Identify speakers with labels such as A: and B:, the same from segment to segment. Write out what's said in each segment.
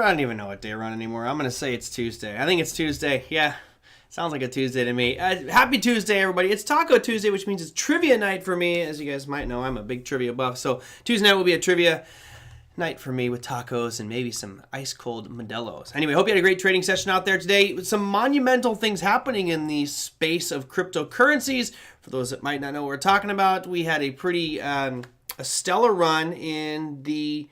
A: don't even know what day we're on anymore. I'm going to say it's Tuesday. I think it's Tuesday. Yeah, sounds like a Tuesday to me. Happy Tuesday, everybody. It's Taco Tuesday, which means it's trivia night for me. As you guys might know, I'm a big trivia buff. So Tuesday night will be a trivia night for me with tacos and maybe some ice-cold Modelo's. Anyway, hope you had a great trading session out there today. With some monumental things happening in the space of cryptocurrencies. For those that might not know what we're talking about, we had a pretty a stellar run in the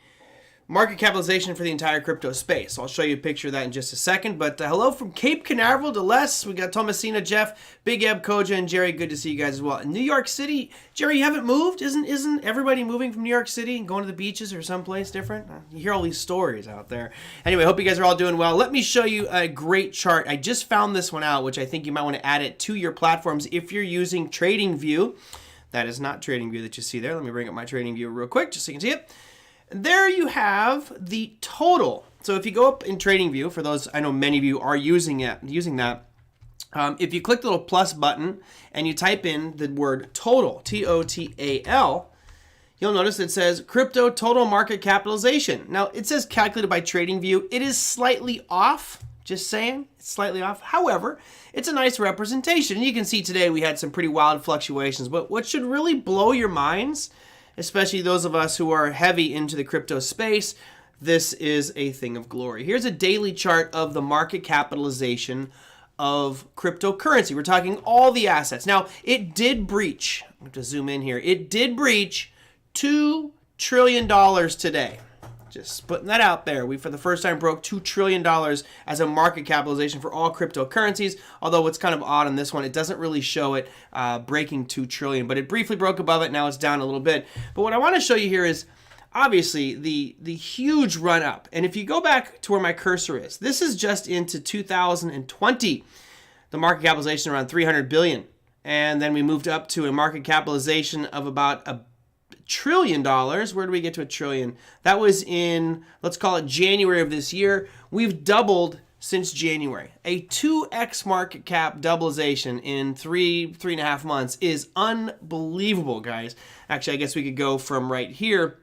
A: market capitalization for the entire crypto space. So I'll show you a picture of that in just a second. But hello from Cape Canaveral to Les. We got Thomasina, Jeff, Big Eb, Koja, and Jerry. Good to see you guys as well. In New York City, Jerry, you haven't moved? Isn't everybody moving from New York City and going to the beaches or someplace different? You hear all these stories out there. Anyway, hope you guys are all doing well. Let me show you a great chart. I just found this one out, which I think you might want to add it to your platforms if you're using TradingView. That is not TradingView that you see there. Let me bring up my TradingView real quick just so you can see it. There you have the total. So if you go up in TradingView, for those, I know many of you are using that. If you click the little plus button and you type in the word total, T-O-T-A-L, you'll notice it says crypto total market capitalization. Now it says calculated by TradingView. It is slightly off, just saying, it's slightly off. However, it's a nice representation. And you can see today we had some pretty wild fluctuations, but what should really blow your minds, especially those of us who are heavy into the crypto space, this is a thing of glory. Here's a daily chart of the market capitalization of cryptocurrency. We're talking all the assets. Now, it did breach, I have to zoom in here, it did breach $2 trillion today. Just putting that out there. We, for the first time, broke $2 trillion as a market capitalization for all cryptocurrencies. Although what's kind of odd on this one, it doesn't really show it breaking $2 trillion, but it briefly broke above it. Now it's down a little bit. But what I want to show you here is obviously the huge run up. And if you go back to where my cursor is, this is just into 2020. The market capitalization around 300 billion. And then we moved up to a market capitalization of about $1 trillion. Where do we get to $1 trillion? That was in, let's call it January of this year. We've doubled since January. A 2x market cap doubleization in three and a half months is unbelievable, guys. Actually, I guess we could go from right here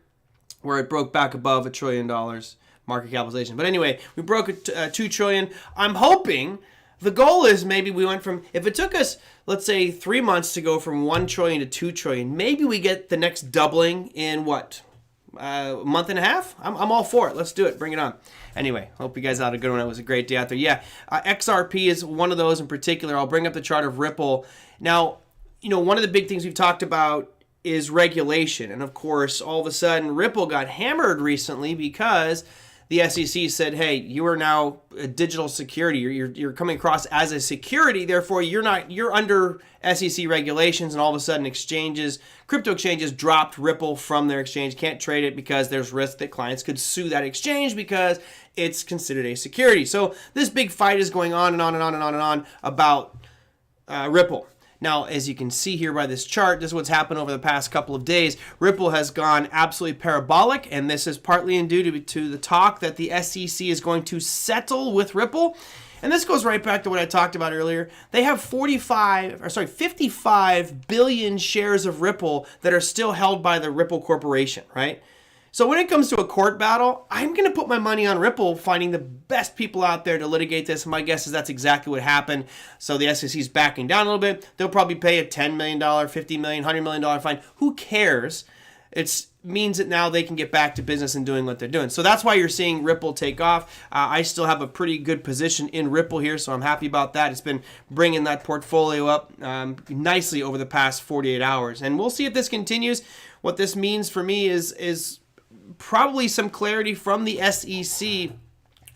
A: where it broke back above $1 trillion market capitalization. But anyway, we broke $2 trillion. I'm hoping the goal is maybe we went from, if it took us, let's say 3 months to go from 1 trillion to 2 trillion, maybe we get the next doubling in what? A month and a half? I'm all for it. Let's do it. Bring it on. Anyway, hope you guys had a good one. It was a great day out there. Yeah, XRP is one of those in particular. I'll bring up the chart of Ripple. Now, you know, one of the big things we've talked about is regulation. And of course, all of a sudden, Ripple got hammered recently because the SEC said, hey, you are now a digital security. You're coming across as a security. Therefore, you're under SEC regulations, and all of a sudden crypto exchanges dropped Ripple from their exchange. Can't trade it because there's risk that clients could sue that exchange because it's considered a security. So this big fight is going on and on and on and on and on about Ripple. Now, as you can see here by this chart, this is what's happened over the past couple of days. Ripple has gone absolutely parabolic, and this is partly due to the talk that the SEC is going to settle with Ripple. And this goes right back to what I talked about earlier. They have 55 billion shares of Ripple that are still held by the Ripple Corporation, right? So when it comes to a court battle, I'm going to put my money on Ripple finding the best people out there to litigate this. My guess is that's exactly what happened. So the SEC is backing down a little bit. They'll probably pay a $10 million, $50 million, $100 million fine. Who cares? It means that now they can get back to business and doing what they're doing. So that's why you're seeing Ripple take off. I still have a pretty good position in Ripple here, so I'm happy about that. It's been bringing that portfolio up nicely over the past 48 hours. And we'll see if this continues. What this means for me is probably some clarity from the SEC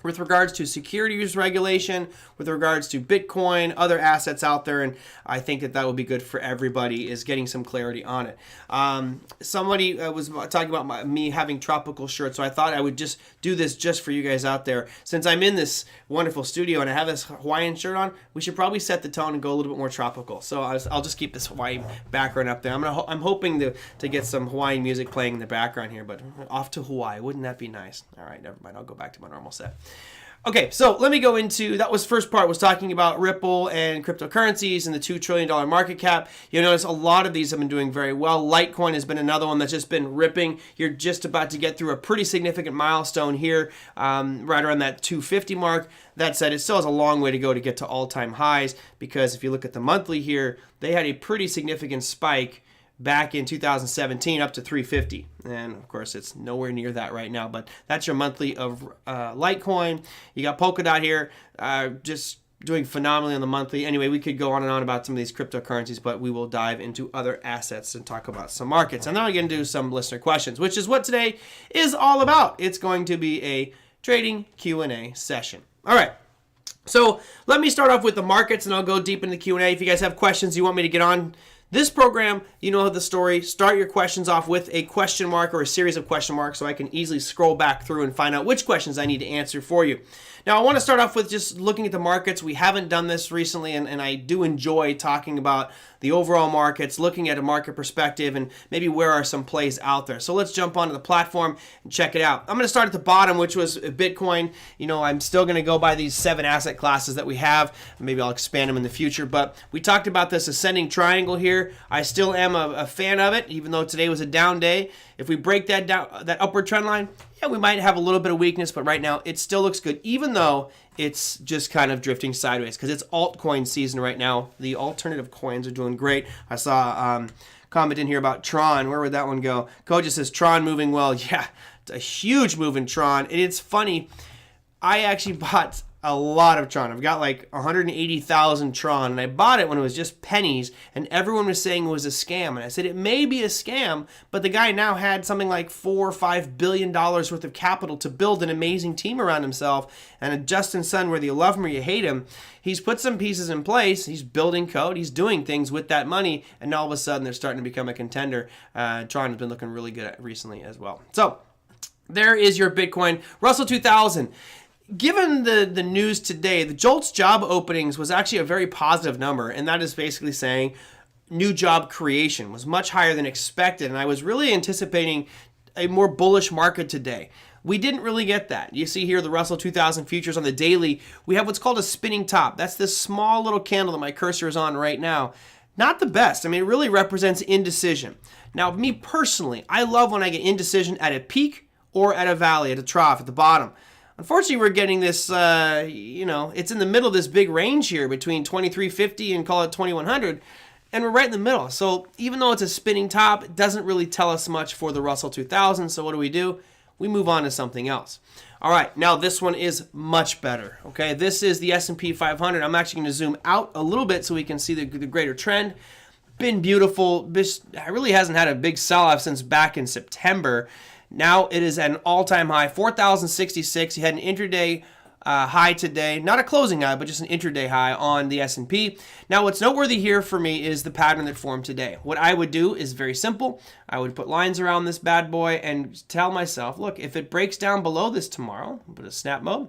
A: with regards to securities regulation, with regards to Bitcoin, other assets out there, and I think that will be good for everybody, is getting some clarity on it. Somebody was talking about me having tropical shirts, so I thought I would just do this just for you guys out there. Since I'm in this wonderful studio and I have this Hawaiian shirt on, we should probably set the tone and go a little bit more tropical. So I'll just keep this Hawaii background up there. I'm hoping to get some Hawaiian music playing in the background here, but off to Hawaii. Wouldn't that be nice? All right, never mind. I'll go back to my normal set. Okay, so let me go into, that was first part, was talking about Ripple and cryptocurrencies and the $2 trillion market cap. You'll notice a lot of these have been doing very well. Litecoin has been another one that's just been ripping. You're just about to get through a pretty significant milestone here, right around that 250 mark. That said, it still has a long way to go to get to all-time highs, because if you look at the monthly here, they had a pretty significant spike back in 2017 up to 350, and of course it's nowhere near that right now, but that's your monthly of Litecoin. You got Polkadot here, just doing phenomenally on the monthly. Anyway, we could go on and on about some of these cryptocurrencies, but we will dive into other assets and talk about some markets, and then I'll get into some listener questions, which is what today is all about. It's going to be a trading Q&A session. All right. So let me start off with the markets, and I'll go deep into the Q&A. If you guys have questions you want me to get on this program, you know the story. Start your questions off with a question mark or a series of question marks so I can easily scroll back through and find out which questions I need to answer for you. Now, I want to start off with just looking at the markets. We haven't done this recently, and I do enjoy talking about the overall markets, looking at a market perspective, and maybe where are some plays out there. So let's jump onto the platform and check it out. I'm going to start at the bottom, which was Bitcoin. You know, I'm still going to go by these 7 asset classes that we have. Maybe I'll expand them in the future, but we talked about this ascending triangle here. I still am a fan of it, even though today was a down day. If we break that down, that upward trend line, yeah, we might have a little bit of weakness, but right now it still looks good, even though it's just kind of drifting sideways, because it's altcoin season right now. The alternative coins are doing great. I saw comment in here about Tron. Where would that one go? Code just says Tron moving well. Yeah, it's a huge move in Tron. And it's funny, I actually bought a lot of Tron. I've got like 180,000 Tron, and I bought it when it was just pennies, and everyone was saying it was a scam. And I said, it may be a scam, but the guy now had something like $4 or $5 billion worth of capital to build an amazing team around himself. And Justin Sun, whether you love him or you hate him, he's put some pieces in place. He's building code. He's doing things with that money, and all of a sudden they're starting to become a contender. Tron has been looking really good recently as well. So there is your Bitcoin. Russell 2000. Given the news today, the JOLTS job openings was actually a very positive number, and that is basically saying new job creation was much higher than expected, and I was really anticipating a more bullish market today. We didn't really get that. You see here the Russell 2000 futures on the daily. We have what's called a spinning top. That's this small little candle that my cursor is on right now. Not the best. I mean, it really represents indecision. Now, me personally, I love when I get indecision at a peak or at a valley, at a trough, at the bottom. Unfortunately, we're getting this, it's in the middle of this big range here between 2350 and call it 2100, and we're right in the middle. So even though it's a spinning top, it doesn't really tell us much for the Russell 2000. So what do? We move on to something else. All right, now this one is much better, okay? This is the S&P 500. I'm actually going to zoom out a little bit so we can see the greater trend. Been beautiful. This really hasn't had a big sell-off since back in September. Now it is at an all-time high, 4,066. You had an intraday high today. Not a closing high, but just an intraday high on the S&P. Now what's noteworthy here for me is the pattern that formed today. What I would do is very simple. I would put lines around this bad boy and tell myself, look, if it breaks down below this tomorrow, put a snap mode,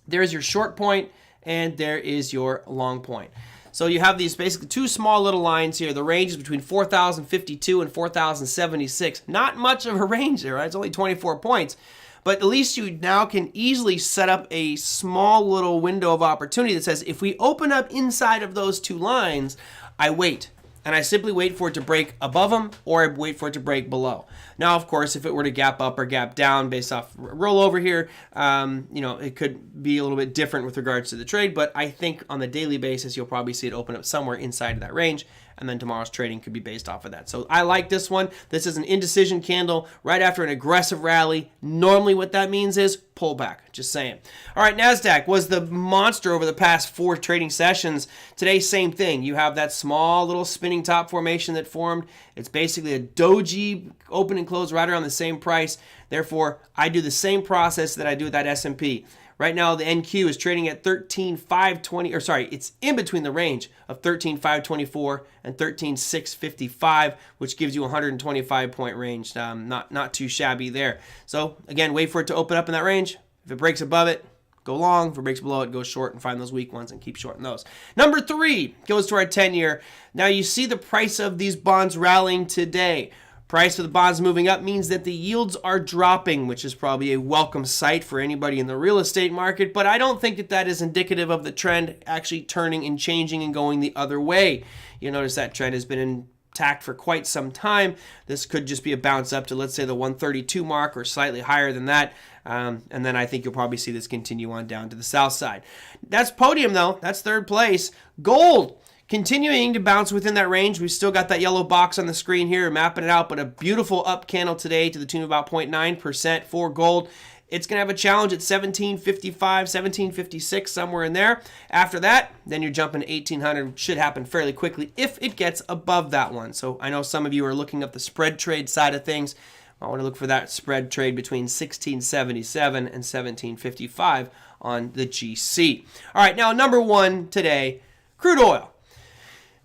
A: there's your short point and there is your long point. So you have these basically 2 small little lines here. The range is between 4,052 and 4,076. Not much of a range there, right? It's only 24 points. But at least you now can easily set up a small little window of opportunity that says, if we open up inside of those 2 lines, I wait. And I simply wait for it to break above them, or I wait for it to break below. Now, of course, if it were to gap up or gap down based off rollover here, it could be a little bit different with regards to the trade. But I think on the daily basis, you'll probably see it open up somewhere inside of that range. And then tomorrow's trading could be based off of that. So I like this one. This is an indecision candle right after an aggressive rally. Normally what that means is pullback. Just saying. All right, NASDAQ was the monster over the past 4 trading sessions. Today, same thing. You have that small little spinning top formation that formed. It's basically a doji open and close right around the same price. Therefore, I do the same process that I do with that S&P. Right now, the NQ is trading at 13,520, it's in between the range of 13,524 and 13,655, which gives you a 125-point range. Not too shabby there. So, again, wait for it to open up in that range. If it breaks above it, go long. If it breaks below it, go short and find those weak ones and keep shorting those. Number 3 goes to our 10-year. Now, you see the price of these bonds rallying today. Price of the bonds moving up means that the yields are dropping, which is probably a welcome sight for anybody in the real estate market, but I don't think that that is indicative of the trend actually turning and changing and going the other way. You'll notice that trend has been intact for quite some time. This could just be a bounce up to, let's say, the 132 mark or slightly higher than that. And then I think you'll probably see this continue on down to the south side. That's podium, though. That's third place. Gold continuing to bounce within that range. We've still got that yellow box on the screen here, mapping it out, but a beautiful up candle today to the tune of about 0.9% for gold. It's going to have a challenge at 1755, 1756, somewhere in there. After that, then you're jumping to 1800. Should happen fairly quickly if it gets above that one. So I know some of you are looking up the spread trade side of things. I want to look for that spread trade between 1677 and 1755 on the GC. All right, now number one today, crude oil.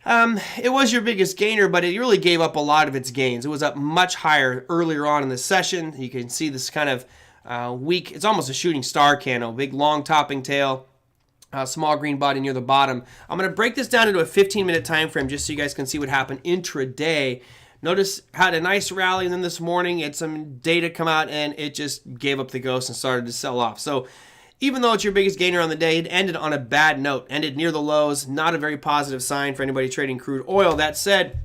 A: It was your biggest gainer, but it really gave up a lot of its gains. It was up much higher earlier on in the session. You can see this kind of weak, it's almost a shooting star candle, big long topping tail, small green body near the bottom. I'm going to break this down into a 15-minute time frame just so you guys can see what happened intraday. Notice had a nice rally, and then this morning had some data come out, and it just gave up the ghost and started to sell off. So even though it's your biggest gainer on the day, it ended on a bad note, ended near the lows. Not a very positive sign for anybody trading crude oil. That said,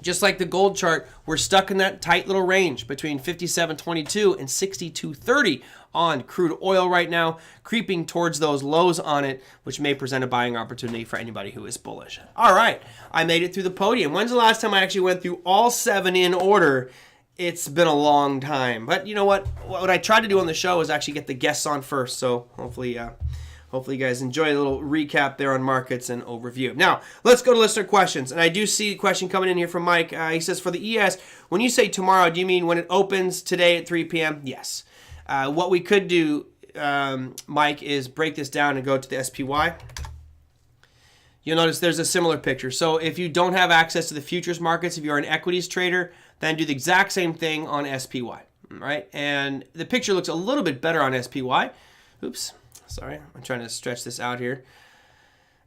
A: just like the gold chart, we're stuck in that tight little range between 57.22 and 62.30 on crude oil right now, creeping towards those lows on it, which may present a buying opportunity for anybody who is bullish. All right, I made it through the podium. When's the last time I actually went through all 7 in order? It's been a long time. But you know what? What I tried to do on the show is actually get the guests on first. So hopefully you guys enjoy a little recap there on markets and overview. Now, let's go to listener questions. And I do see a question coming in here from Mike. He says, for the ES, when you say tomorrow, do you mean when it opens today at 3 p.m.? Yes. What we could do, Mike, is break this down and go to the SPY. You'll notice there's a similar picture. So if you don't have access to the futures markets, if you're an equities trader, then do the exact same thing on SPY, right? And the picture looks a little bit better on SPY. Oops, sorry, I'm trying to stretch this out here.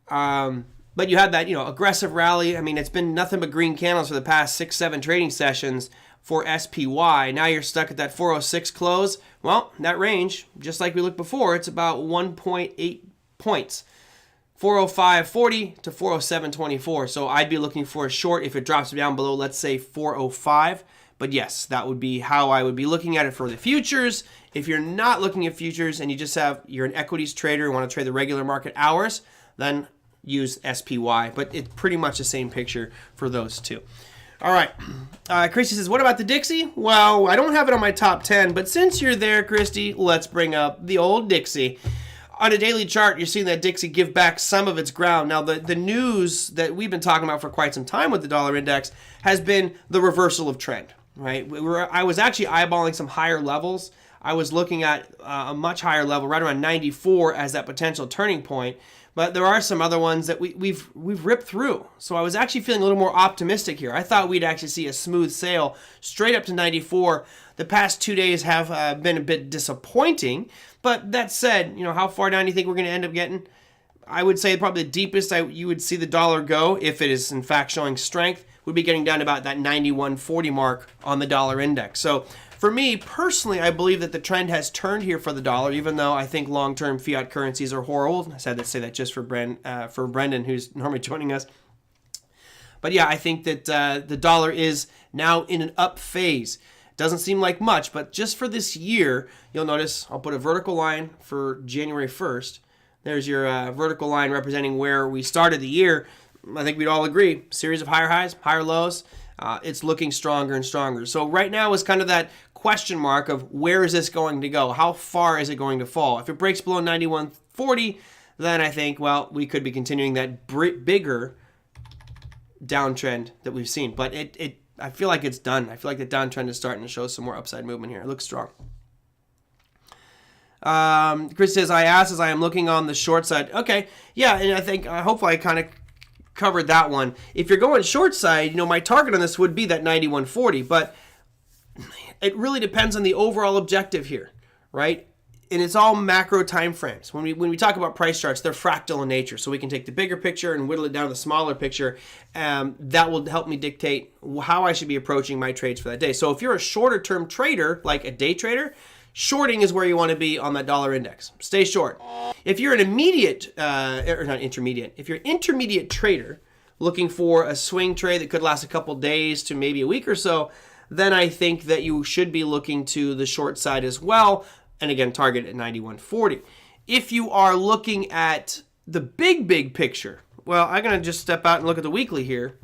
A: But you had that, aggressive rally. I mean, it's been nothing but green candles for the past 6-7 trading sessions for SPY. Now you're stuck at that 406 close. Well, that range, just like we looked before, it's about 1.8 points. 405.40 to 407.24. So I'd be looking for a short if it drops down below, let's say 405. But yes, that would be how I would be looking at it for the futures. If you're not looking at futures and you're an equities trader and want to trade the regular market hours, then use SPY. But it's pretty much the same picture for those two. All right. Christy says, what about the Dixie? Well, I don't have it on my top 10, but since you're there, Christy, let's bring up the old Dixie. On a daily chart, you're seeing that Dixie give back some of its ground. Now, the news that we've been talking about for quite some time with the dollar index has been the reversal of trend, right? I was actually eyeballing some higher levels. I was looking at a much higher level, right around 94 as that potential turning point. But there are some other ones that we've ripped through. So I was actually feeling a little more optimistic here. I thought we'd actually see a smooth sail straight up to 94. The past 2 days have been a bit disappointing. But that said, how far down do you think we're going to end up getting? I would say probably the deepest you would see the dollar go, if it is in fact showing strength, would be getting down to about that 91.40 mark on the dollar index. So for me, personally, I believe that the trend has turned here for the dollar, even though I think long-term fiat currencies are horrible. I said to say that just for Brendan, who's normally joining us. But yeah, I think that the dollar is now in an up phase. Doesn't seem like much, but just for this year, you'll notice I'll put a vertical line for January 1st. There's your vertical line representing where we started the year. I think we'd all agree, series of higher highs, higher lows. It's looking stronger and stronger. So right now is kind of that question mark of where is this going to go? How far is it going to fall? If it breaks below 91.40, then I think, well, we could be continuing that bigger downtrend that we've seen. But I feel like it's done. I feel like the downtrend is starting to show some more upside movement here. It looks strong. Chris says, I asked as I am looking on the short side. Okay, yeah, and I think hopefully I kind of covered that one. If you're going short side, my target on this would be that 91.40, but it really depends on the overall objective here, right? and it's all macro time frames. When we talk about price charts, they're fractal in nature. So we can take the bigger picture and whittle it down to the smaller picture. That will help me dictate how I should be approaching my trades for that day. So if you're a shorter term trader, like a day trader, shorting is where you want to be on that dollar index. Stay short. If you're an if you're an intermediate trader looking for a swing trade that could last a couple days to maybe a week or so, then I think that you should be looking to the short side as well. And again, target at 91.40. If you are looking at the big picture, well, I'm going to just step out and look at the weekly here.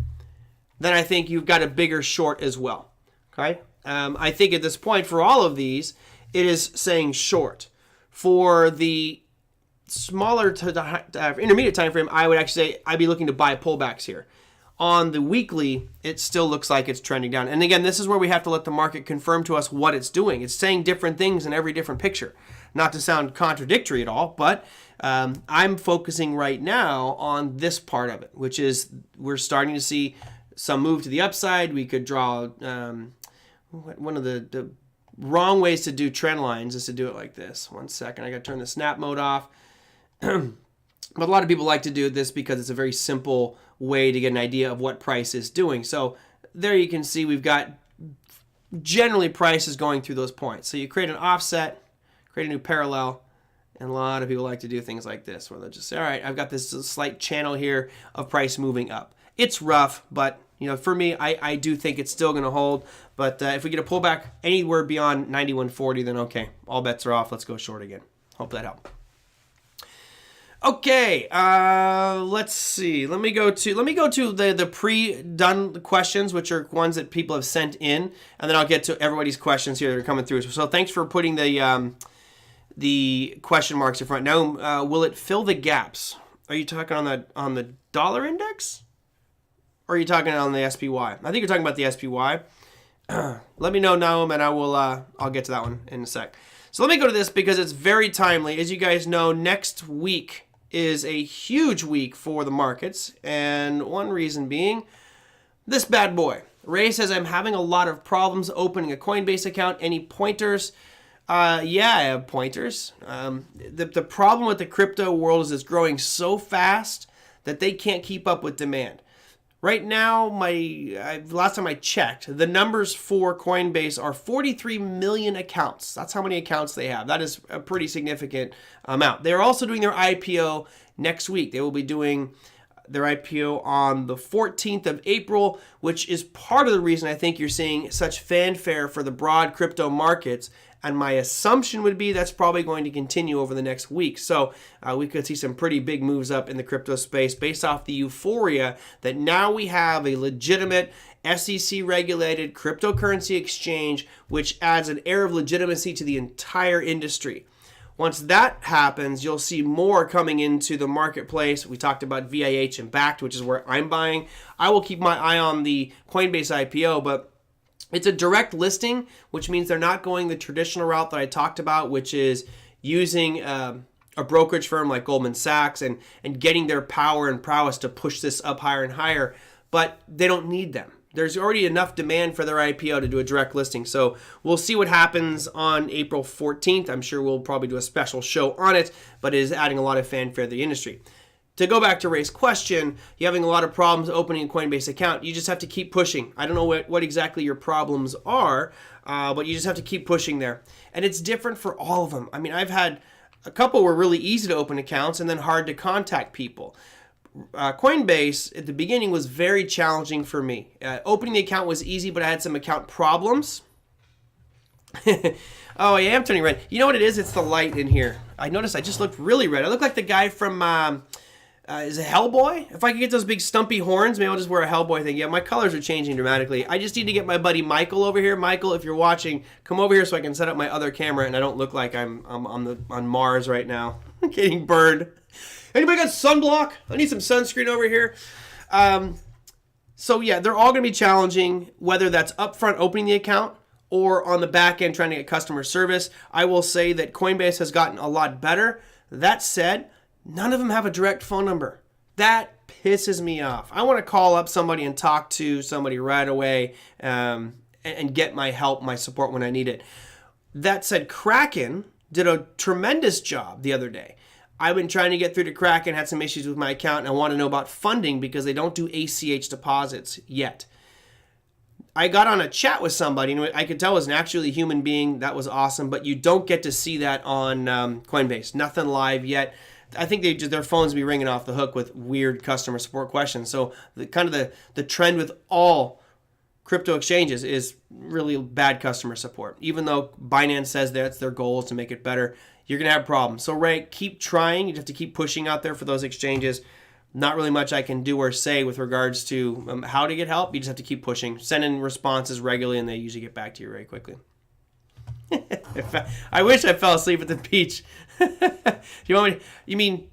A: Then I think you've got a bigger short as well. Okay. I think at this point for all of these, it is saying short. For the smaller to intermediate time frame, I would actually say I'd be looking to buy pullbacks here. On the weekly, it still looks like it's trending down. And again, this is where we have to let the market confirm to us what it's doing. It's saying different things in every different picture. Not to sound contradictory at all, but I'm focusing right now on this part of it, which is we're starting to see some move to the upside. We could draw one of the wrong ways to do trend lines is to do it like this. One second, I got to turn the snap mode off. But a lot of people like to do this because it's a very simple way to get an idea of what price is doing. So there you can see we've got generally prices going through those points. So you create an offset, create a new parallel, and a lot of people like to do things like this where they'll just say, all right, I've got this slight channel here of price moving up. It's rough, but for me, I do think it's still going to hold. But if we get a pullback anywhere beyond 91.40, then okay, all bets are off. Let's go short again. Hope that helped. Okay, let's see. Let me go to the pre-done questions, which are ones that people have sent in, and then I'll get to everybody's questions here that are coming through. So thanks for putting the question marks in front. Now, will it fill the gaps? Are you talking on the dollar index, or are you talking on the SPY? I think you're talking about the SPY. Let me know, Naum, and I'll get to that one in a sec. So let me go to this because it's very timely. As you guys know, next week is a huge week for the markets, and one reason being this bad boy. Ray says, I'm having a lot of problems opening a Coinbase account. Any pointers? Yeah, I have pointers. The problem with the crypto world is it's growing so fast that they can't keep up with demand. Right now, last time I checked, the numbers for Coinbase are 43 million accounts. That's how many accounts they have. That is a pretty significant amount. They're also doing their IPO next week. They will be doing their IPO on the 14th of April, which is part of the reason I think you're seeing such fanfare for the broad crypto markets. And my assumption would be that's probably going to continue over the next week. So we could see some pretty big moves up in the crypto space based off the euphoria that now we have a legitimate SEC-regulated cryptocurrency exchange, which adds an air of legitimacy to the entire industry. Once that happens, you'll see more coming into the marketplace. We talked about VIH and Backed, which is where I'm buying. I will keep my eye on the Coinbase IPO, but it's a direct listing, which means they're not going the traditional route that I talked about, which is using a brokerage firm like Goldman Sachs and getting their power and prowess to push this up higher and higher, but they don't need them. There's already enough demand for their IPO to do a direct listing. So we'll see what happens on April 14th. I'm sure we'll probably do a special show on it, but it is adding a lot of fanfare to the industry. To go back to Ray's question, you're having a lot of problems opening a Coinbase account. You just have to keep pushing. I don't know what exactly your problems are, but you just have to keep pushing there. And it's different for all of them. I mean, I've had a couple were really easy to open accounts and then hard to contact people. Coinbase at the beginning was very challenging for me. Opening the account was easy, but I had some account problems. Oh, I am turning red. You know what it is? It's the light in here. I noticed I just looked really red. I look like the guy from... is it Hellboy? If I could get those big stumpy horns, maybe I'll just wear a Hellboy thing. Yeah, my colors are changing dramatically. I just need to get my buddy Michael over here. Michael, if you're watching, come over here so I can set up my other camera and I don't look like I'm on Mars right now. I'm getting burned. Anybody got sunblock? I need some sunscreen over here. So yeah, they're all going to be challenging, whether that's upfront opening the account or on the back end trying to get customer service. I will say that Coinbase has gotten a lot better. That said, none of them have a direct phone number. That pisses me off. I want to call up somebody and talk to somebody right away and get my help, my support when I need it. That said, Kraken, did a tremendous job the other day. I've been trying to get through to Kraken, had some issues with my account, and I want to know about funding because they don't do ACH deposits yet. I got on a chat with somebody, and I could tell it was an actually human being. That was awesome, but you don't get to see that on Coinbase. Nothing live yet. I think their phones be ringing off the hook with weird customer support questions. So the trend with all crypto exchanges is really bad customer support. Even though Binance says that's their goal is to make it better, you're going to have problems. So Ray, keep trying. You have to keep pushing out there for those exchanges. Not really much I can do or say with regards to how to get help. You just have to keep pushing. Send in responses regularly, and they usually get back to you very quickly. I wish I fell asleep at the beach. You want me?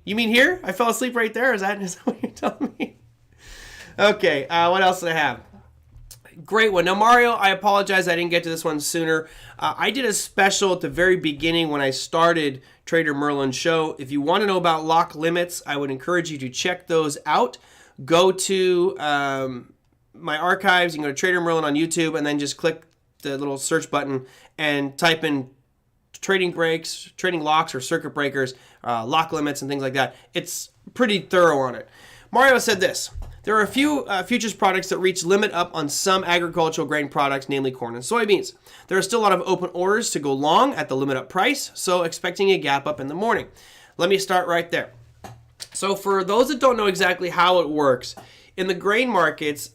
A: You mean here? I fell asleep right there. Is that what you're telling me? Okay. What else do I have? Great one. Now, Mario, I apologize I didn't get to this one sooner. I did a special at the very beginning when I started Trader Merlin show. If you want to know about lock limits, I would encourage you to check those out. Go to my archives. You can go to Trader Merlin on YouTube and then just click the little search button and type in trading breaks, trading locks or circuit breakers, lock limits and things like that. It's pretty thorough on it. Mario said this. There are a few futures products that reach limit up on some agricultural grain products, namely corn and soybeans. There are still a lot of open orders to go long at the limit up price, so expecting a gap up in the morning. Let me start right there. So for those that don't know exactly how it works, in the grain markets,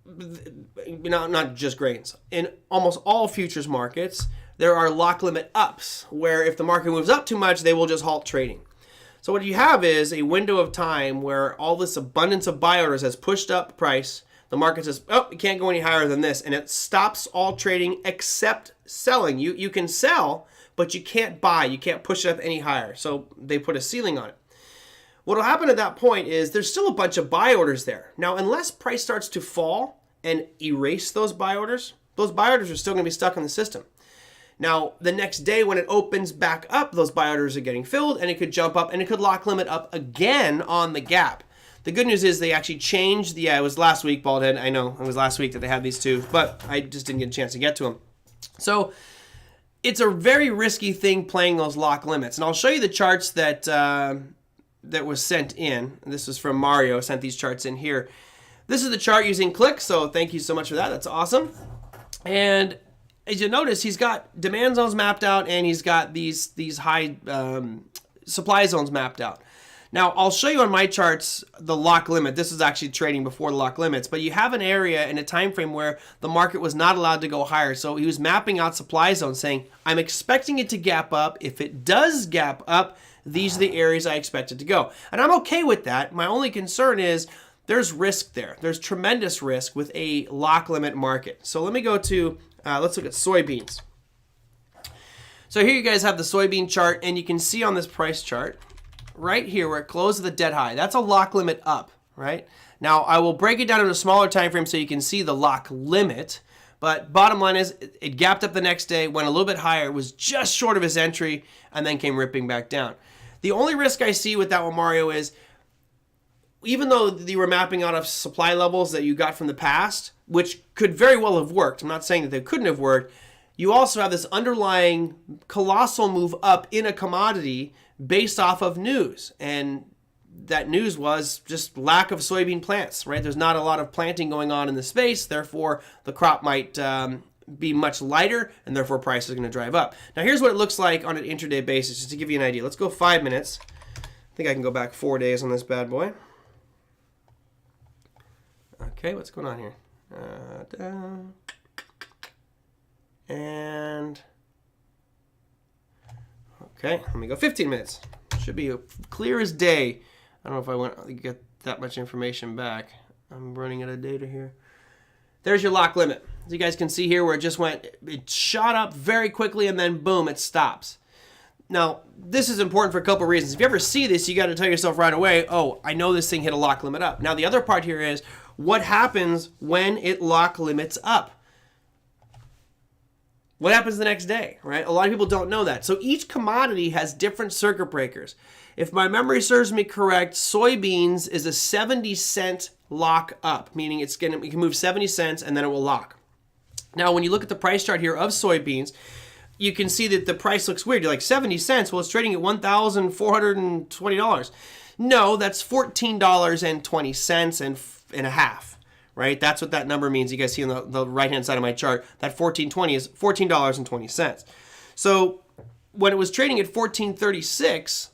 A: not just grains, in almost all futures markets, there are lock limit ups, where if the market moves up too much, they will just halt trading. So what you have is a window of time where all this abundance of buy orders has pushed up price. The market says, oh, it can't go any higher than this. And it stops all trading except selling. You can sell, but you can't buy. You can't push it up any higher. So they put a ceiling on it. What will happen at that point is there's still a bunch of buy orders there. Now, unless price starts to fall and erase those buy orders are still going to be stuck in the system. Now, the next day when it opens back up, those buy orders are getting filled, and it could jump up, and it could lock limit up again on the gap. The good news is they actually changed it was last week, Baldhead. I know it was last week that they had these two, but I just didn't get a chance to get to them. So it's a very risky thing playing those lock limits. And I'll show you the charts that was sent in. This was from Mario, sent these charts in here. This is the chart using CliK, so thank you so much for that. That's awesome. And as you notice, he's got demand zones mapped out, and he's got these high supply zones mapped out. Now, I'll show you on my charts the lock limit. This is actually trading before the lock limits, but you have an area and a time frame where the market was not allowed to go higher. So he was mapping out supply zones saying, I'm expecting it to gap up. If it does gap up, these are the areas I expect it to go. And I'm okay with that. My only concern is there's risk there. There's tremendous risk with a lock limit market. So let me go to let's look at soybeans. So here you guys have the soybean chart, and you can see on this price chart right here where it closed at the dead high. That's a lock limit up, right? Now, I will break it down into a smaller time frame so you can see the lock limit. But bottom line is it gapped up the next day, went a little bit higher, was just short of his entry, and then came ripping back down. The only risk I see with that one, Mario, is even though you were mapping out of supply levels that you got from the past, which could very well have worked, I'm not saying that they couldn't have worked, you also have this underlying colossal move up in a commodity based off of news. And that news was just lack of soybean plants, right? There's not a lot of planting going on in the space, therefore the crop might be much lighter, and therefore price is going to drive up. Now here's what it looks like on an intraday basis, just to give you an idea. Let's go 5 minutes. I think I can go back 4 days on this bad boy. Okay, what's going on here? And okay, let me go 15 minutes. Should be clear as day. I don't know if I want to get that much information back. I'm running out of data here. There's your lock limit. As you guys can see here where it just went, it shot up very quickly and then boom, it stops. Now, this is important for a couple of reasons. If you ever see this, you got to tell yourself right away, oh, I know this thing hit a lock limit up. Now, the other part here is what happens when it lock limits up? What happens the next day, right? A lot of people don't know that. So each commodity has different circuit breakers. If my memory serves me correct, soybeans is a 70-cent lock up, meaning it can move 70 cents and then it will lock. Now, when you look at the price chart here of soybeans, you can see that the price looks weird. You're like, 70 cents? Well, it's trading at $1,420. No, that's $14.20 and a half, right? That's what that number means. You guys see on the right-hand side of my chart, that 14.20 is $14.20. So when it was trading at 14.36,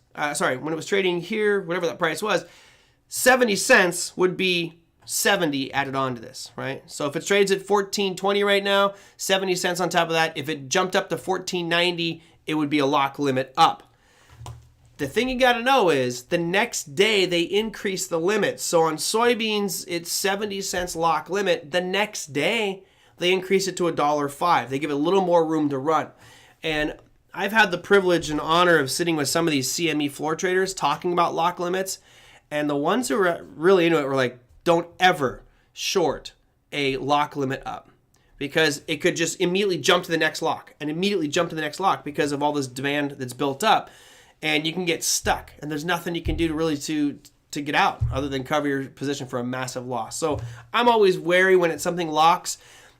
A: when it was trading here, whatever that price was, 70 cents would be 70 added on to this, right? So if it trades at 14.20 right now, 70 cents on top of that. If it jumped up to 14.90, it would be a lock limit up. The thing you got to know is the next day they increase the limit. So on soybeans, it's 70 cents lock limit. The next day, they increase it to $1.05. They give it a little more room to run. And I've had the privilege and honor of sitting with some of these CME floor traders talking about lock limits. And the ones who were really into it were like, don't ever short a lock limit up, because it could just immediately jump to the next lock and immediately jump to the next lock because of all this demand that's built up. And you can get stuck, and there's nothing you can do to get out other than cover your position for a massive loss. So I'm always wary when it's something locks.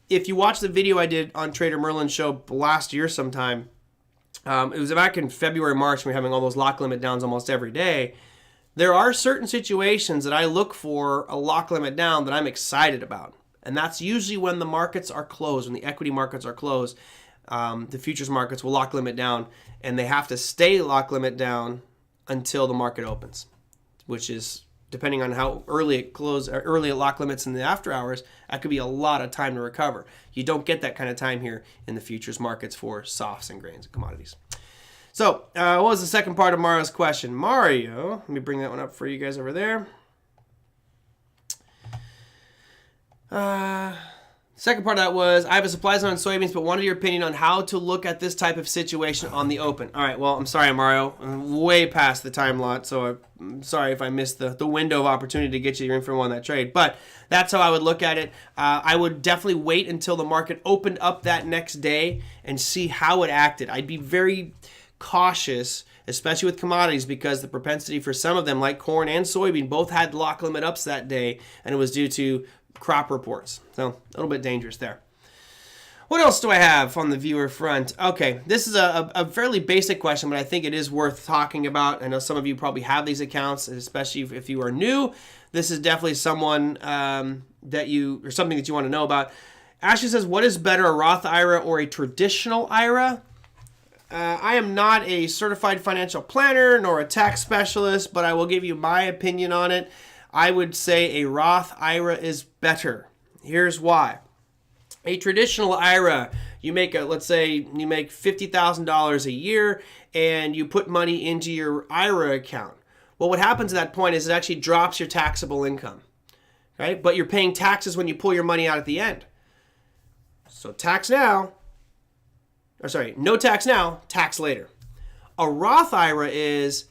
A: If you watch the video I did on TraderMerlin show last year sometime, it was back in February, March, when we were having all those lock limit downs almost every day. There are certain situations that I look for a lock limit down that I'm excited about. And that's usually when the markets are closed, when the equity markets are closed. The futures markets will lock limit down, and they have to stay lock limit down until the market opens, which is, depending on how early it closes, or early it lock limits in the after hours, that could be a lot of time to recover. You don't get that kind of time here in the futures markets for softs and grains and commodities. So, what was the second part of Mario's question? Mario, let me bring that one up for you guys over there. Second part of that was, I have a supply zone on soybeans, but wanted your opinion on how to look at this type of situation on the open. All right, well, I'm sorry, Mario. I'm way past the time lot, so I'm sorry if I missed the window of opportunity to get you your info on that trade. But that's how I would look at it. I would definitely wait until the market opened up that next day and see how it acted. I'd be very cautious, especially with commodities, because the propensity for some of them, like corn and soybean, both had lock limit ups that day, and it was due to crop reports. So a little bit dangerous there. What else do I have on the viewer front? Okay, this is a fairly basic question, but I think it is worth talking about. I know some of you probably have these accounts, especially if you are new. This is definitely someone something that you want to know about. Ashley says, what is better, a Roth IRA or a traditional IRA? I am not a certified financial planner nor a tax specialist, but I will give you my opinion on it. I would say a Roth IRA is better. Here's why. A traditional IRA, let's say you make $50,000 a year and you put money into your IRA account. Well, what happens at that point is it actually drops your taxable income, right? But you're paying taxes when you pull your money out at the end. So no tax now, tax later. A Roth IRA is,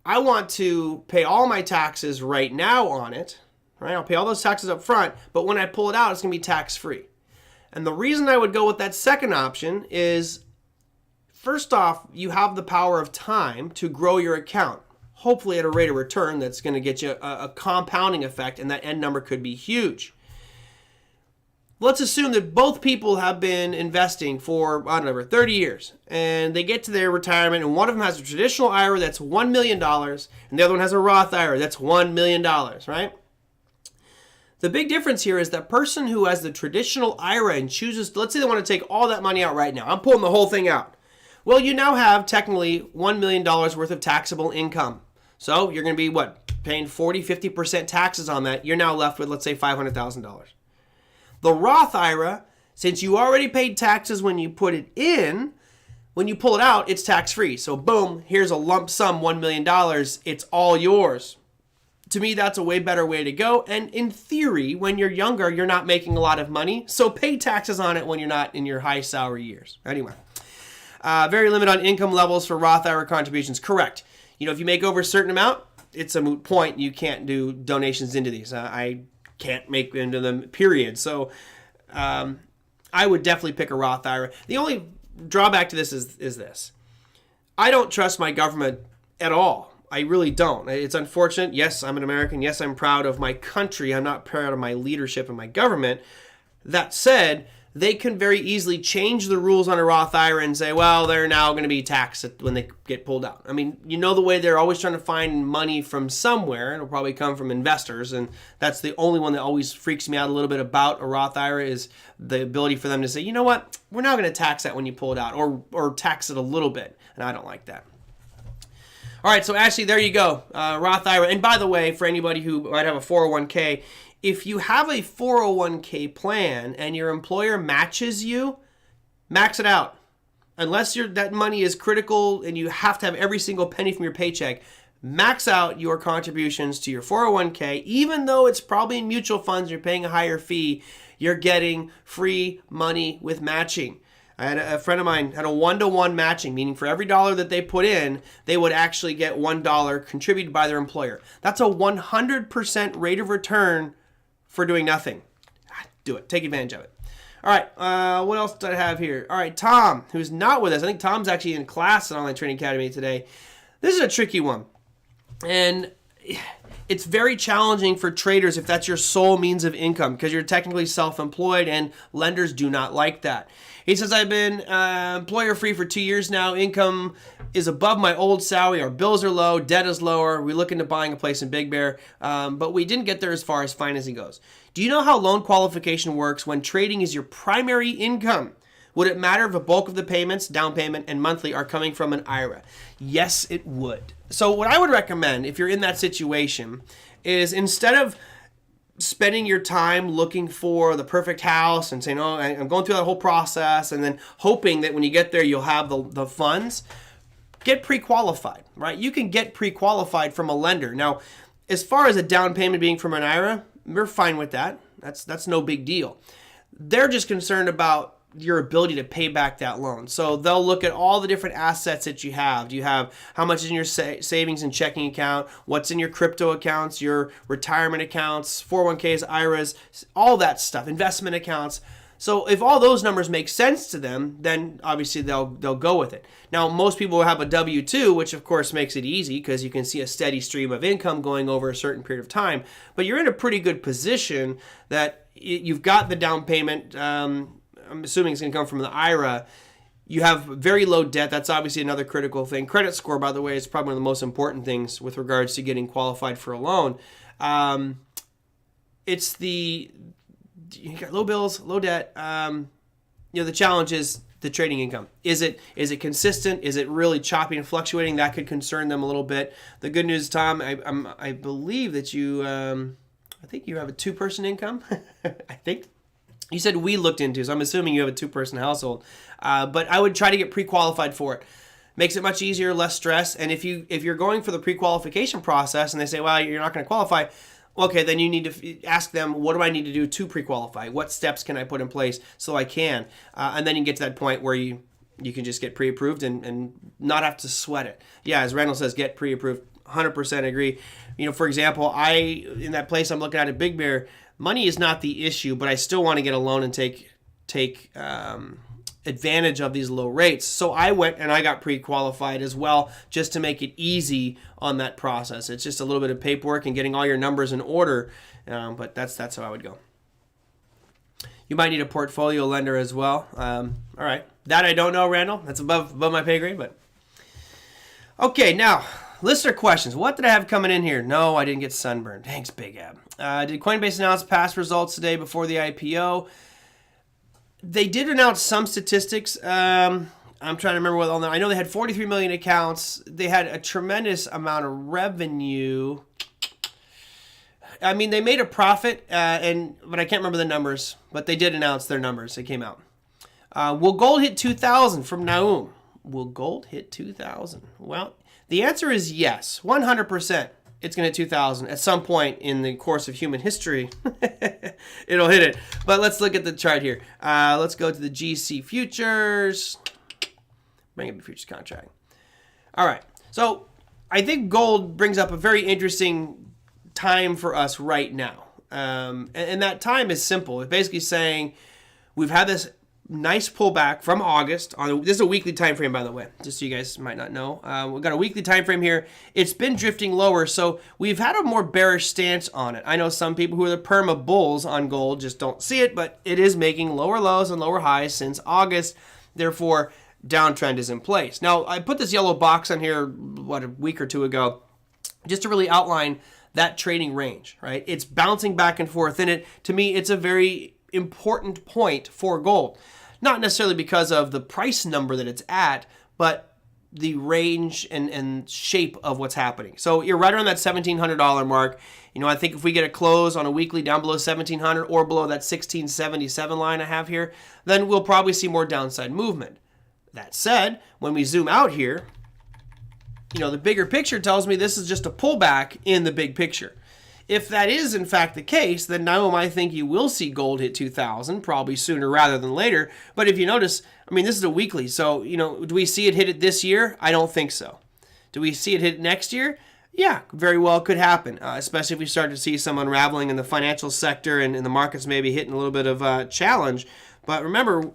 A: I want to pay all my taxes right now on it, right? I'll pay all those taxes up front, but when I pull it out, it's going to be tax-free. And the reason I would go with that second option is, first off, you have the power of time to grow your account, hopefully at a rate of return that's going to get you a compounding effect, and that end number could be huge. Let's assume that both people have been investing for, 30 years, and they get to their retirement, and one of them has a traditional IRA that's $1 million, and the other one has a Roth IRA that's $1 million, right? The big difference here is that person who has the traditional IRA and chooses, let's say they want to take all that money out right now. I'm pulling the whole thing out. Well, you now have technically $1 million worth of taxable income. So you're going to be, paying 40-50% taxes on that. You're now left with, let's say, $500,000. The Roth IRA, since you already paid taxes when you put it in, when you pull it out, it's tax-free. So boom, here's a lump sum, $1 million. It's all yours. To me, that's a way better way to go. And in theory, when you're younger, you're not making a lot of money. So pay taxes on it when you're not in your high salary years. Anyway, very limited on income levels for Roth IRA contributions. Correct. If you make over a certain amount, it's a moot point. You can't do donations into these. I can't make into them, period. So I would definitely pick a Roth IRA. The only drawback to this is this. I don't trust my government at all. I really don't. It's unfortunate. Yes, I'm an American. Yes, I'm proud of my country. I'm not proud of my leadership and my government. That said, they can very easily change the rules on a Roth IRA and say, well, they're now going to be taxed when they get pulled out. I mean, you know the way they're always trying to find money from somewhere. It'll probably come from investors, and that's the only one that always freaks me out a little bit about a Roth IRA is the ability for them to say, you know what, we're now going to tax that when you pull it out, or tax it a little bit, and I don't like that. All right, so Ashley, there you go, Roth IRA. And by the way, for anybody who might have a 401k, if you have a 401k plan and your employer matches you, max it out. Unless that money is critical and you have to have every single penny from your paycheck, max out your contributions to your 401k. Even though it's probably in mutual funds, you're paying a higher fee, you're getting free money with matching. I had a friend of mine had a 1-to-1 matching, meaning for every dollar that they put in, they would actually get $1 contributed by their employer. That's a 100% rate of return for doing nothing. Do it. Take advantage of it. All right. What else do I have here? All right. Tom, who's not with us. I think Tom's actually in class at Online Trading Academy today. This is a tricky one. And it's very challenging for traders if that's your sole means of income because you're technically self-employed and lenders do not like that. He says, I've been employer-free for 2 years now. Income is above my old salary. Our bills are low. Debt is lower. We look into buying a place in Big Bear, but we didn't get there as far as financing goes. Do you know how loan qualification works when trading is your primary income? Would it matter if a bulk of the payments, down payment, and monthly are coming from an IRA? Yes, it would. So what I would recommend if you're in that situation is instead of spending your time looking for the perfect house and saying, oh, I'm going through that whole process and then hoping that when you get there you'll have the funds, get pre-qualified, right? You can get pre-qualified from a lender. Now, as far as a down payment being from an IRA, we're fine with that. That's no big deal. They're just concerned about your ability to pay back that loan. So they'll look at all the different assets that you have. Do you have how much is in your savings and checking account? What's in your crypto accounts, your retirement accounts, 401ks, IRAs, all that stuff, investment accounts. So if all those numbers make sense to them, then obviously they'll go with it. Now, most people will have a W-2, which of course makes it easy because you can see a steady stream of income going over a certain period of time. But you're in a pretty good position that you've got the down payment. I'm assuming it's going to come from the IRA. You have very low debt. That's obviously another critical thing. Credit score, by the way, is probably one of the most important things with regards to getting qualified for a loan. You got low bills, low debt. The challenge is the trading income. Is it consistent? Is it really choppy and fluctuating? That could concern them a little bit. The good news, Tom, I believe that you, I think you have a 2-person income. I think. You said we looked into, so I'm assuming you have a 2-person household. But I would try to get pre-qualified for it. Makes it much easier, less stress. And if you're going for the pre-qualification process and they say, well, you're not going to qualify, okay, then you need to ask them, what do I need to do to pre-qualify? What steps can I put in place so I can? And then you get to that point where you can just get pre-approved and not have to sweat it. Yeah, as Randall says, get pre-approved. 100% agree. For example, in that place I'm looking at Big Bear, money is not the issue, but I still want to get a loan and take advantage of these low rates. So I went and I got pre-qualified as well, just to make it easy on that process. It's just a little bit of paperwork and getting all your numbers in order, but that's how I would go. You might need a portfolio lender as well. All right, that I don't know, Randall. That's above my pay grade, but okay. Now, listener questions. What did I have coming in here? No, I didn't get sunburned. Thanks, Big Ab. Did Coinbase announce past results today before the IPO? They did announce some statistics. I'm trying to remember what all that. I know they had 43 million accounts. They had a tremendous amount of revenue. I mean, they made a profit, but I can't remember the numbers. But they did announce their numbers. They came out. Will gold hit 2,000 from Naum? Will gold hit 2,000? Well, the answer is yes, 100%. It's going to hit 2,000 at some point in the course of human history. It'll hit it. But let's look at the chart here. Let's go to the GC futures. Bring up the futures contract. All right. So I think gold brings up a very interesting time for us right now. And that time is simple. It's basically saying we've had this nice pullback from August. This is a weekly time frame, by the way, just so you guys might not know. We've got a weekly time frame here. It's been drifting lower, so we've had a more bearish stance on it. I know some people who are the perma bulls on gold just don't see it, but it is making lower lows and lower highs since August. Therefore, downtrend is in place. Now, I put this yellow box on here, a week or two ago, just to really outline that trading range, right? It's bouncing back and forth in it. To me, it's a very important point for gold. Not necessarily because of the price number that it's at, but the range and shape of what's happening. So you're right around that $1,700 mark. I think if we get a close on a weekly down below 1,700 or below that 1,677 line I have here, then we'll probably see more downside movement. That said, when we zoom out here, the bigger picture tells me this is just a pullback in the big picture. If that is in fact the case, then now I think you will see gold hit 2,000, probably sooner rather than later. But if you notice, this is a weekly, so do we see it hit it this year? I don't think so. Do we see it hit next year? Yeah, very well could happen, especially if we start to see some unraveling in the financial sector and the markets maybe hitting a little bit of a challenge. But remember,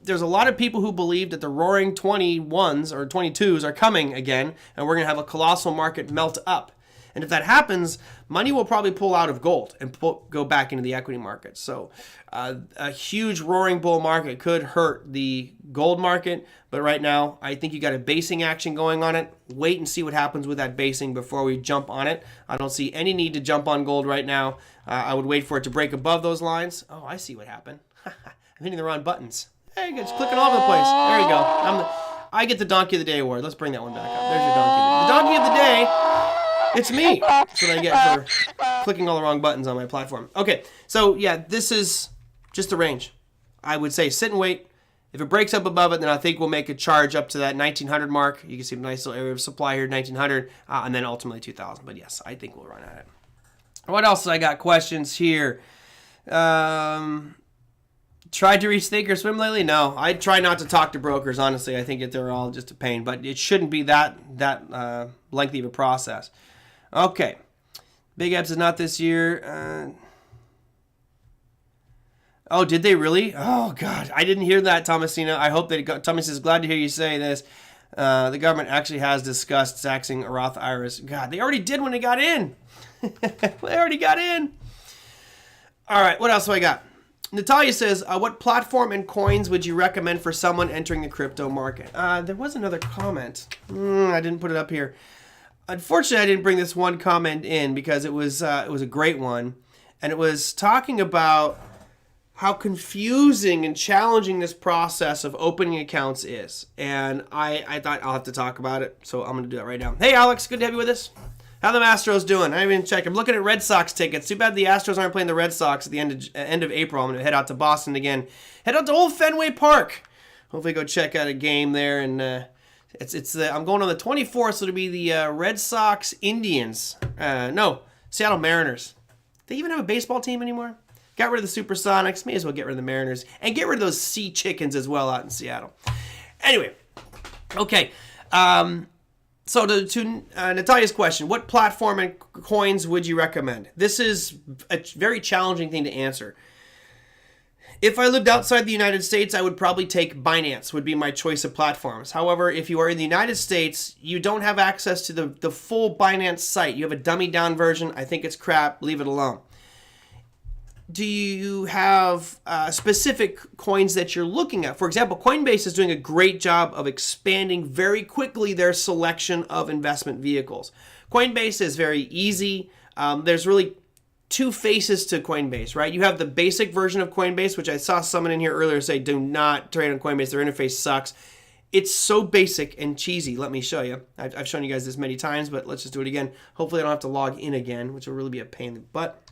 A: there's a lot of people who believe that the roaring 21s or 22s are coming again, and we're going to have a colossal market melt up. And if that happens, money will probably pull out of gold and go back into the equity market. So a huge roaring bull market could hurt the gold market. But right now, I think you got a basing action going on it. Wait and see what happens with that basing before we jump on it. I don't see any need to jump on gold right now. I would wait for it to break above those lines. Oh, I see what happened. I'm hitting the wrong buttons. Hey, it's clicking all over the place. There you go. I get the Donkey of the Day award. Let's bring that one back up. There's your Donkey. The Donkey of the Day. It's me. That's what I get for clicking all the wrong buttons on my platform. Okay, so yeah, this is just the range. I would say sit and wait. If it breaks up above it, then I think we'll make a charge up to that 1,900 mark. You can see a nice little area of supply here, 1,900, and then ultimately 2,000. But yes, I think we'll run at it. What else? I got questions here. Tried to reach Thinkorswim lately? No, I try not to talk to brokers, honestly. I think that they're all just a pain, but it shouldn't be that lengthy of a process. Okay, Big Eps is not this year. Oh, did they really? Oh, God, I didn't hear that, Thomasina. I hope that Thomas is glad to hear you say this. The government actually has discussed taxing Roth IRAs. God, they already did when they got in. They already got in. All right, what else do I got? Natalia says, what platform and coins would you recommend for someone entering the crypto market? There was another comment. I didn't put it up here. Unfortunately, I didn't bring this one comment in because it was a great one. And it was talking about how confusing and challenging this process of opening accounts is. And I thought I'll have to talk about it, so I'm going to do that right now. Hey, Alex, good to have you with us. How the Astros doing? I haven't even checked. I'm looking at Red Sox tickets. Too bad the Astros aren't playing the Red Sox at the end of April. I'm going to head out to Boston again. Head out to Old Fenway Park. Hopefully go check out a game there. And I'm going on the 24th, so it'll be the Red Sox Indians. Seattle Mariners. They even have a baseball team anymore? Got rid of the Supersonics. May as well get rid of the Mariners. And get rid of those Sea Chickens as well out in Seattle. Anyway. Okay. So to Natalia's question, what platform and coins would you recommend? This is a very challenging thing to answer. If I lived outside the United States, I would probably take Binance, would be my choice of platforms. However, if you are in the United States, you don't have access to the full Binance site. You have a dummied down version. I think it's crap. Leave it alone. Do you have specific coins that you're looking at? For example, Coinbase is doing a great job of expanding very quickly their selection of investment vehicles. Coinbase is very easy. There's really two faces to Coinbase, right? You have the basic version of Coinbase, which I saw someone in here earlier say, do not trade on Coinbase. Their interface sucks. It's so basic and cheesy. Let me show you. I've shown you guys this many times, but let's just do it again. Hopefully I don't have to log in again, which will really be a pain in the butt.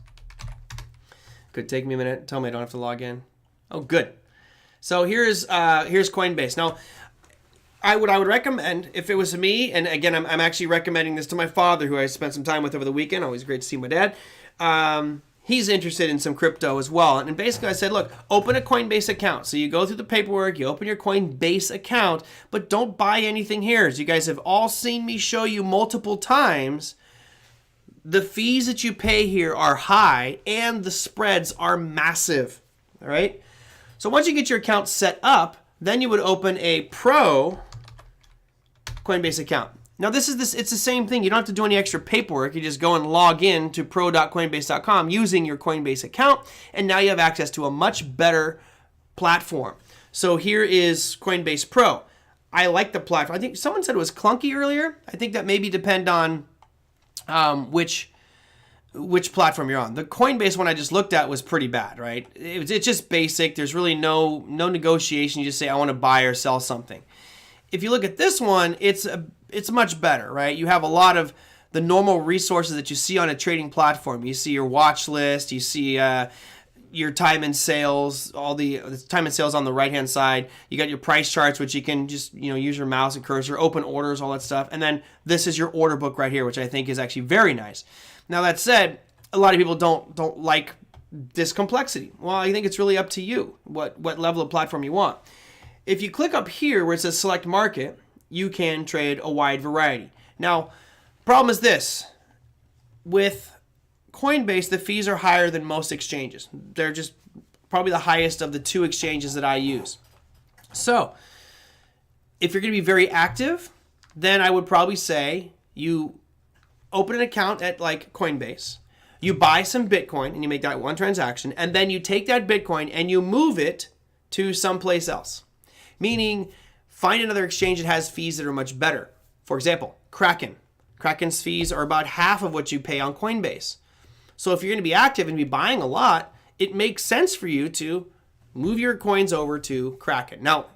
A: Could take me a minute. Tell me I don't have to log in. Oh, good. So here's Coinbase. Now, I would recommend, if it was me, and again, I'm actually recommending this to my father, who I spent some time with over the weekend. Always great to see my dad. He's interested in some crypto as well. And basically I said, look, open a Coinbase account. So you go through the paperwork, you open your Coinbase account, but don't buy anything here. As you guys have all seen me show you multiple times, the fees that you pay here are high and the spreads are massive. All right. So once you get your account set up, then you would open a Pro Coinbase account. Now it's the same thing. You don't have to do any extra paperwork. You just go and log in to pro.coinbase.com using your Coinbase account, and now you have access to a much better platform. So here is Coinbase Pro. I like the platform. I think someone said it was clunky earlier. I think that maybe depend on which platform you're on. The Coinbase one I just looked at was pretty bad, right? It's just basic. There's really no negotiation. You just say, I want to buy or sell something. If you look at this one, it's much better, right? You have a lot of the normal resources that you see on a trading platform. You see your watch list, you see your time and sales, all the time and sales on the right-hand side. You got your price charts, which you can just use your mouse and cursor, open orders, all that stuff. And then this is your order book right here, which I think is actually very nice. Now that said, a lot of people don't like this complexity. Well, I think it's really up to you what level of platform you want. If you click up here where it says select market, you can trade a wide variety. Now, problem is this. With Coinbase, the fees are higher than most exchanges. They're just probably the highest of the two exchanges that I use. So, if you're going to be very active, then I would probably say you open an account at like Coinbase, you buy some Bitcoin and you make that one transaction, and then you take that Bitcoin and you move it to someplace else. Meaning, find another exchange that has fees that are much better. For example, Kraken. Kraken's fees are about half of what you pay on Coinbase. So if you're going to be active and be buying a lot, it makes sense for you to move your coins over to Kraken. Now,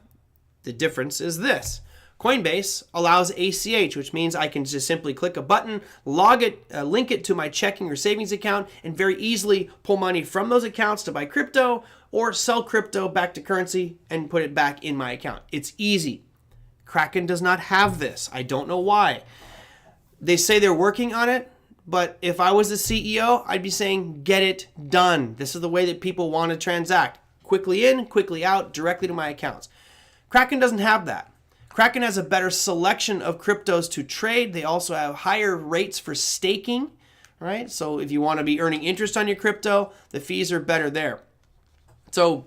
A: the difference is this. Coinbase allows ACH, which means I can just simply click a button, log it, link it to my checking or savings account, and very easily pull money from those accounts to buy crypto or sell crypto back to currency and put it back in my account. It's easy. Kraken does not have this. I don't know why. They say they're working on it, but if I was the CEO, I'd be saying, get it done. This is the way that people want to transact. Quickly in, quickly out, directly to my accounts. Kraken doesn't have that. Kraken has a better selection of cryptos to trade. They also have higher rates for staking, right? So if you want to be earning interest on your crypto, the fees are better there. So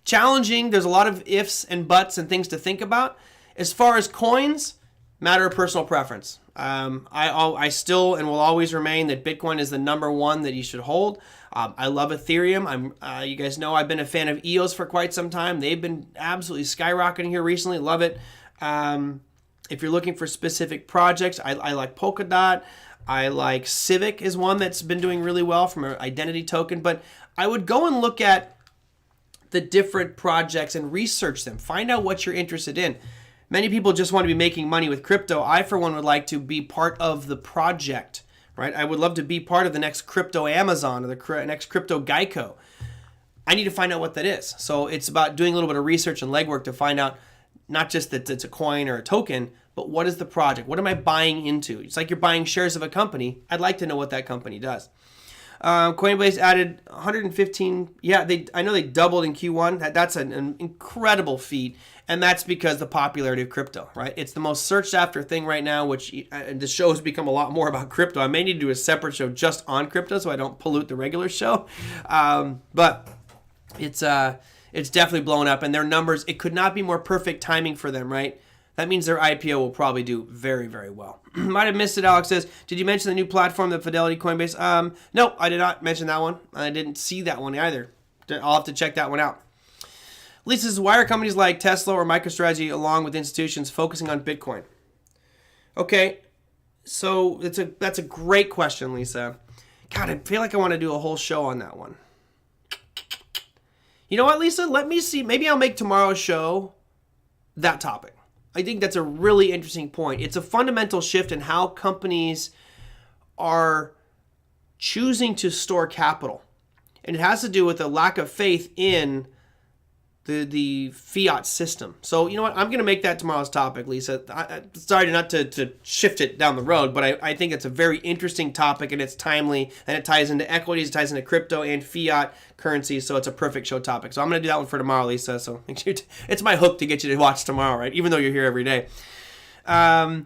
A: challenging. There's a lot of ifs and buts and things to think about. As far as coins, matter of personal preference. I still and will always remain that Bitcoin is the number one that you should hold. I love Ethereum. You guys know I've been a fan of EOS for quite some time. They've been absolutely skyrocketing here recently. Love it. If you're looking for specific projects, I like Polkadot. I like Civic is one that's been doing really well from an identity token. But I would go and look at the different projects and research them. Find out what you're interested in. Many people just want to be making money with crypto. I, for one, would like to be part of the project, right? I would love to be part of the next crypto Amazon or the next crypto Geico. I need to find out what that is. So it's about doing a little bit of research and legwork to find out not just that it's a coin or a token, but what is the project? What am I buying into? It's like you're buying shares of a company. I'd like to know what that company does. Coinbase added 115. Yeah, I know they doubled in Q1. That's an incredible feat, and that's because the popularity of crypto, right? It's the most searched after thing right now, which the show has become a lot more about crypto. I may need to do a separate show just on crypto so I don't pollute the regular show. But it's definitely blown up, and their numbers, it could not be more perfect timing for them, right? That means their IPO will probably do very, very well. Might have missed it, Alex says. Did you mention the new platform, the Fidelity Coinbase? No, I did not mention that one. I didn't see that one either. I'll have to check that one out. Lisa says, why are companies like Tesla or MicroStrategy along with institutions focusing on Bitcoin? Okay, so that's a great question, Lisa. God, I feel like I want to do a whole show on that one. You know what, Lisa? Let me see. Maybe I'll make tomorrow's show that topic. I think that's a really interesting point. It's a fundamental shift in how companies are choosing to store capital. And it has to do with a lack of faith in the fiat system. So, you know what? I'm going to make that tomorrow's topic, Lisa. Sorry not to shift it down the road, but I think it's a very interesting topic, and it's timely, and it ties into equities, it ties into crypto and fiat currency, so it's a perfect show topic. So I'm going to do that one for tomorrow, Lisa. So make sure it's my hook to get you to watch tomorrow, right? Even though you're here every day. Koja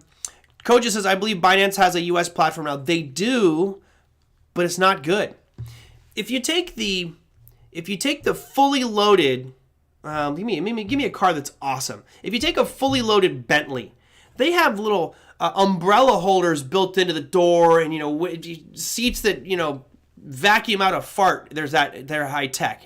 A: says, I believe Binance has a U.S. platform now. They do, but it's not good. If you take the fully loaded Give me a car that's awesome. If you take a fully loaded Bentley, they have little umbrella holders built into the door, and seats that vacuum out a fart. They're high tech.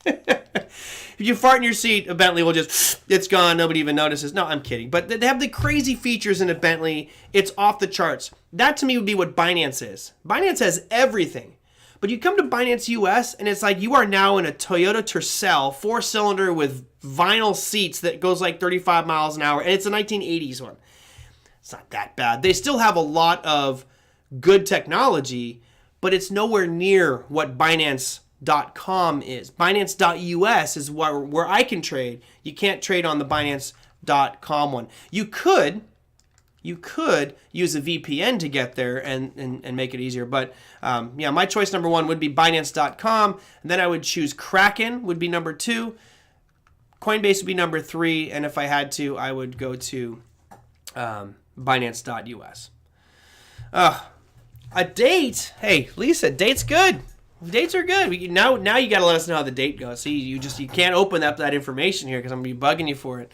A: If you fart in your seat, a Bentley will it's gone. Nobody even notices. No, I'm kidding. But they have the crazy features in a Bentley. It's off the charts. That to me would be what Binance is. Binance has everything. But you come to Binance US, and it's like you are now in a Toyota Tercel 4-cylinder with vinyl seats that goes like 35 miles an hour, and it's a 1980s one. It's not that bad. They still have a lot of good technology, but it's nowhere near what Binance.com is. Binance.us is where I can trade. You can't trade on the Binance.com one. You could use a VPN to get there and make it easier. But my choice number one would be Binance.com. And then I would choose Kraken would be number 2. Coinbase would be number 3. And if I had to, I would go to Binance.us. A date. Hey, Lisa, date's good. Dates are good. Now you got to let us know how the date goes. See, you can't open up that information here because I'm going to be bugging you for it.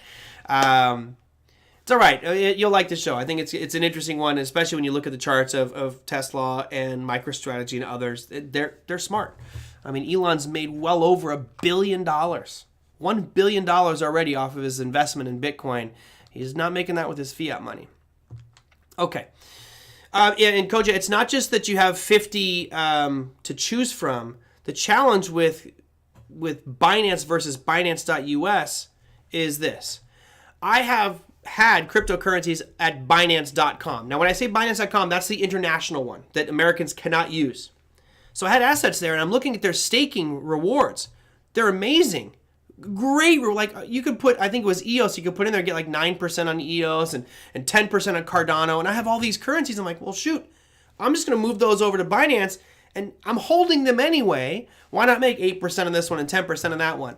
A: It's all right. You'll like the show. I think it's an interesting one, especially when you look at the charts of Tesla and MicroStrategy and others. They're smart. I mean, Elon's made well over $1 billion. $1 billion already off of his investment in Bitcoin. He's not making that with his fiat money. Okay. And Koja, it's not just that you have 50 to choose from. The challenge with Binance versus Binance.us is this. I have had cryptocurrencies at Binance.com. Now, when I say Binance.com, that's the international one that Americans cannot use. So I had assets there, and I'm looking at their staking rewards. They're amazing. Great. Like, you could put, I think it was EOS, you could put in there, get like 9% on EOS and 10% on Cardano. And I have all these currencies. I'm like, well, shoot, I'm just going to move those over to Binance, and I'm holding them anyway. Why not make 8% on this one and 10% on that one?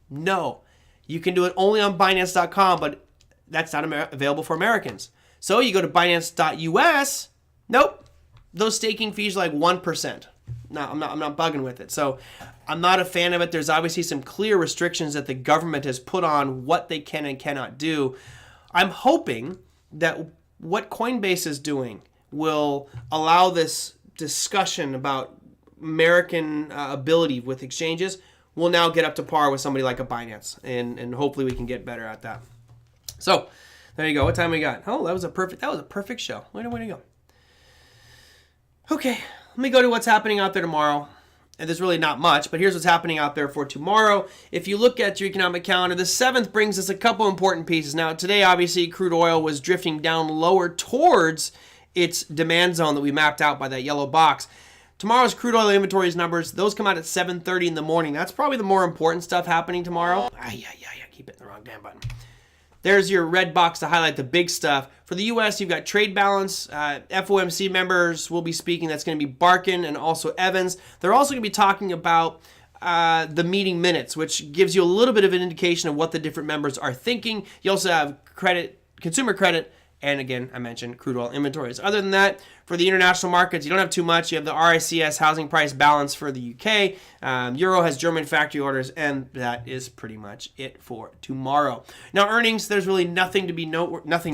A: No. You can do it only on Binance.com, but that's not available for Americans. So you go to Binance.us. Nope. Those staking fees are like 1%. No, I'm not bugging with it. So I'm not a fan of it. There's obviously some clear restrictions that the government has put on what they can and cannot do. I'm hoping that what Coinbase is doing will allow this discussion about American ability with exchanges will now get up to par with somebody like a Binance, and hopefully we can get better at that. So there you go. What time we got? Oh, that was a perfect show. Way to go. Okay, let me go to what's happening out there tomorrow. And there's really not much, but here's what's happening out there for tomorrow. If you look at your economic calendar, the 7th brings us a couple important pieces. Now, today, obviously, crude oil was drifting down lower towards its demand zone that we mapped out by that yellow box. Tomorrow's crude oil inventories numbers, those come out at 7:30 in the morning. That's probably the more important stuff happening tomorrow. Keep hitting the wrong damn button. There's your red box to highlight the big stuff. For the U.S., you've got trade balance. FOMC members will be speaking. That's going to be Barkin and also Evans. They're also going to be talking about the meeting minutes, which gives you a little bit of an indication of what the different members are thinking. You also have consumer credit, and again, I mentioned crude oil inventories. Other than that, for the international markets, you don't have too much. You have the RICS housing price balance for the UK. Euro has German factory orders, and that is pretty much it for tomorrow. Now, earnings, there's really nothing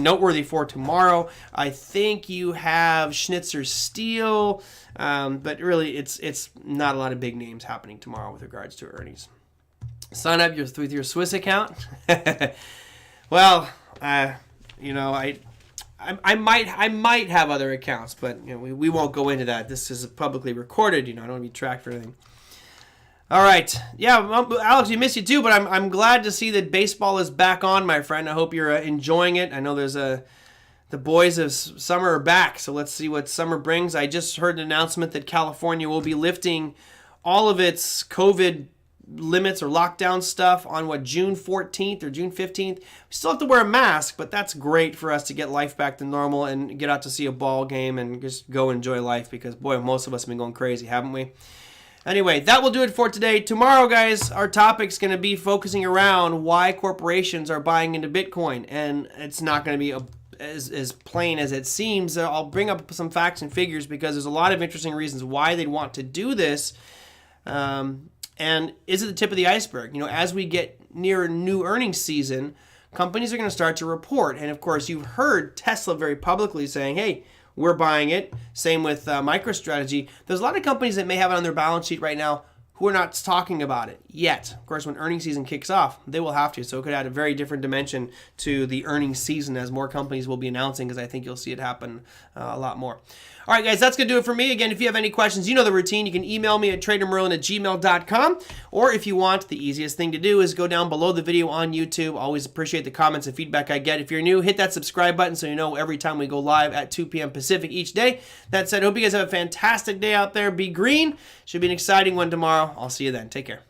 A: noteworthy for tomorrow. I think you have Schnitzer Steel, but really, it's not a lot of big names happening tomorrow with regards to earnings. Sign up with your Swiss account. Well, I might have other accounts, but we won't go into that. This is publicly recorded. I don't want to be tracked for anything. All right, Alex, we miss you too, but I'm glad to see that baseball is back on, my friend. I hope you're enjoying it. I know there's the boys of summer are back, so let's see what summer brings. I just heard an announcement that California will be lifting all of its COVID limits or lockdown stuff on June 14th or June 15th. We still have to wear a mask, but that's great for us to get life back to normal and get out to see a ball game and just go enjoy life, because boy, most of us have been going crazy, haven't we? Anyway, that will do it for today. Tomorrow, guys, our topic's going to be focusing around why corporations are buying into Bitcoin, and it's not going to be as plain as it seems. I'll bring up some facts and figures because there's a lot of interesting reasons why they'd want to do this. And is it the tip of the iceberg? As we get near a new earnings season, companies are going to start to report. And of course, you've heard Tesla very publicly saying, hey, we're buying it. Same with MicroStrategy. There's a lot of companies that may have it on their balance sheet right now who are not talking about it yet. Of course, when earnings season kicks off, they will have to. So it could add a very different dimension to the earnings season as more companies will be announcing, because I think you'll see it happen a lot more. All right, guys, that's going to do it for me. Again, if you have any questions, you know the routine. You can email me at TraderMerlin@gmail.com. Or if you want, the easiest thing to do is go down below the video on YouTube. Always appreciate the comments and feedback I get. If you're new, hit that subscribe button so you know every time we go live at 2 p.m. Pacific each day. That said, I hope you guys have a fantastic day out there. Be green. Should be an exciting one tomorrow. I'll see you then. Take care.